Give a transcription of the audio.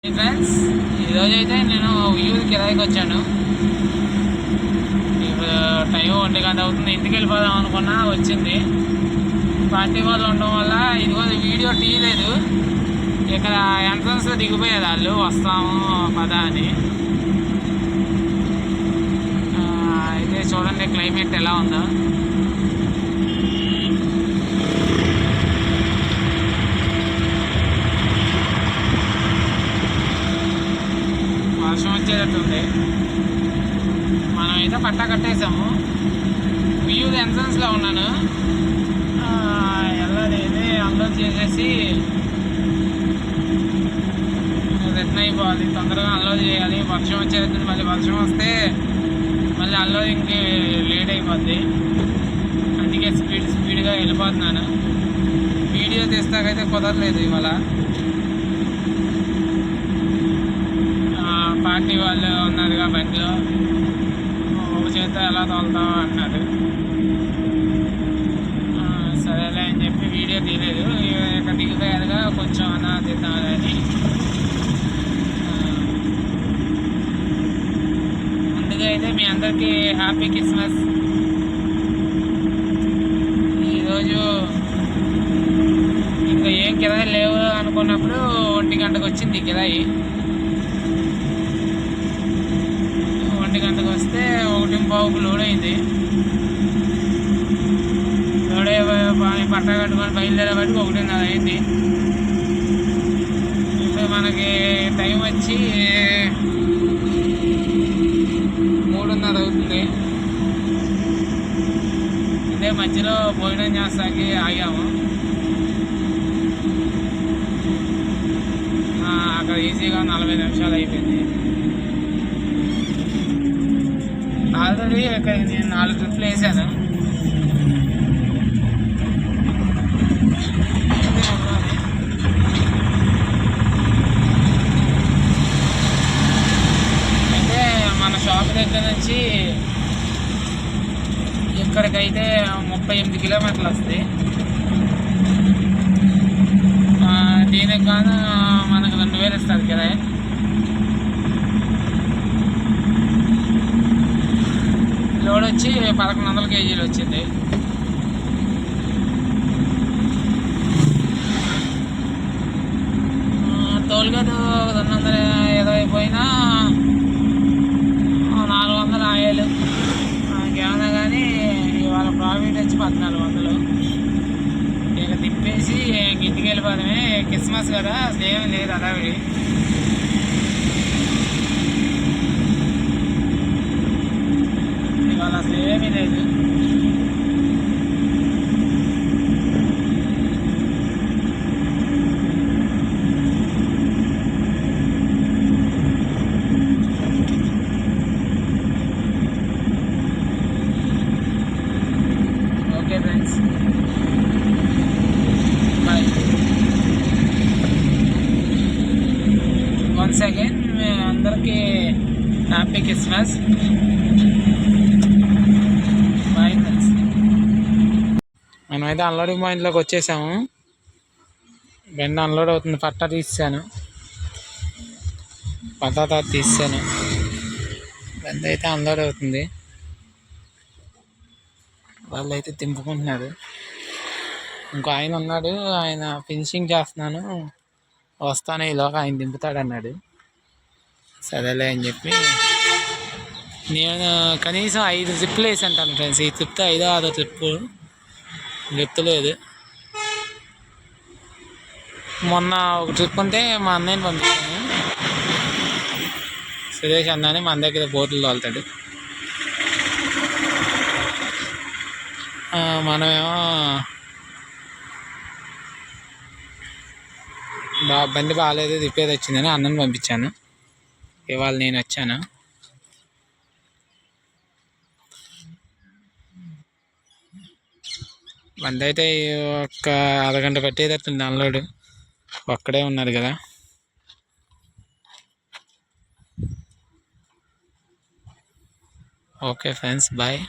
Friends, ఈరోజైతే నేను ఉయ్యూరు కిరాయికి వచ్చాను. ఇప్పుడు టైం 1 గంట అవుతుంది. ఇంటికి వెళ్ళిపోదాం అనుకున్నా, వచ్చింది. పార్టీ వాళ్ళు ఉండడం వల్ల ఇదిగో వీడియో తీయలేదు. ఇక్కడ ఎంట్రన్స్లో దిగిపోయేది వాళ్ళు, వస్తాము పదా అని. అయితే చూడండి క్లైమేట్ ఎలా ఉందో. వర్షం వచ్చేటట్టుంది. మనమైతే పట్టా కట్టేసాము. ఉయ్యూరు ఎంట్రన్స్లో ఉన్నాను. వెళ్ళలేదు, అన్లోడ్ చేసేసి రిటర్న్ అయిపోవాలి. తొందరగా అన్లోడ్ చేయాలి. వర్షం వచ్చేటట్టుంది. మళ్ళీ వర్షం వస్తే మళ్ళీ అన్లోడింగ్కి లేట్ అయిపోద్ది. అందుకే స్పీడ్గా వెళ్ళిపోతున్నాను. వీడియో తీస్తాకైతే కుదరలేదు ఇవాళ. పార్టీ వాళ్ళు ఉన్నారుగా బండిలో, ఒక చేత ఎలా తోలుతావు అన్నారు. సరేలే అని చెప్పి వీడియో తీయలేదు. ఇక్కడ దిగిపోయారుగా, కొంచెం అన్నా తిద్దామని. ముందుగా అయితే మీ అందరికీ హ్యాపీ క్రిస్మస్. ఈరోజు ఇంకా ఏం కిరాయి లేవు అనుకున్నప్పుడు 1 గంటకు వచ్చింది కిరాయి. 1 గంటకు వస్తే 1:15కు లోడ్ అయింది. లోడ్ అయిపోయి పట్టా కట్టుకొని బయలుదేరేవాటికి 1:30 అయింది. ఇప్పుడు మనకి టైం వచ్చి 3:30 అవుతుంది. ఇదే మధ్యలో భోజనం చేస్తాకి ఆగాము. అక్కడ ఈజీగా 40 నిమిషాలు అయిపోయింది. ఆల్రెడీ ఇక్కడ నేను 4 ట్రిప్లు వేసాను. అయితే మన షాప్ దగ్గర నుంచి ఇక్కడికైతే 38 కిలోమీటర్లు వస్తాయి. దీనికి కానీ మనకు 2000 ఇస్తుంది కిరాయి. లోడ్ వచ్చి 1100 కేజీలు వచ్చింది. టోల్గేట్ 220 పోయినా 400 ఆయిల్. ఇంకేమన్నా కానీ ఇవాళ ప్రాఫిట్ వచ్చి 1400. ఇక తిప్పేసి ఇంటికి వెళ్ళిపోవడమే. క్రిస్మస్ కదా, అసలు ఏమీ లేదు అడావిడి. ఇవాళ అసలు ఏమీ లేదు. Okay friends, bye. Once again మీ అందరికీ హ్యాపీ క్రిస్మస్. Bye friends. మనమైతే అన్లోడింగ్ పాయింట్లోకి వచ్చేసాము. బండి అన్లోడ్ అవుతుంది. పట్టా తీసాను, పట్టా తీసాను. బండి అయితే అన్లోడ్ అవుతుంది. వాళ్ళు అయితే దింపుకుంటున్నారు. ఇంకో ఆయన ఉన్నాడు, ఆయన ఫినిషింగ్ చేస్తున్నాను, వస్తాను ఈలోగా ఆయన దింపుతాడన్నాడు. సరేలే అని చెప్పి నేను కనీసం 5 ట్రిప్పులు వేసి అంటాను ఫ్రెండ్స్. ఈ ట్రిప్తో 5వ 6వ ట్రిప్పు గుర్తులేదు. మొన్న ఒక ట్రిప్ ఉంటే మా అన్నయ్యని పంపించాను. సురేష్ అన్నని మన దగ్గర బోట్లు తోలుతాడు. మనమేమో బండి బాగాలేదు, రిపేర్ వచ్చిందని అన్నని పంపించాను. ఇవాళ నేను వచ్చాను. బండి అయితే ఒక అరగంట పట్టేటట్టుంది అన్లోడ్. ఒక్కడే ఉన్నారు కదా. Okay friends, bye.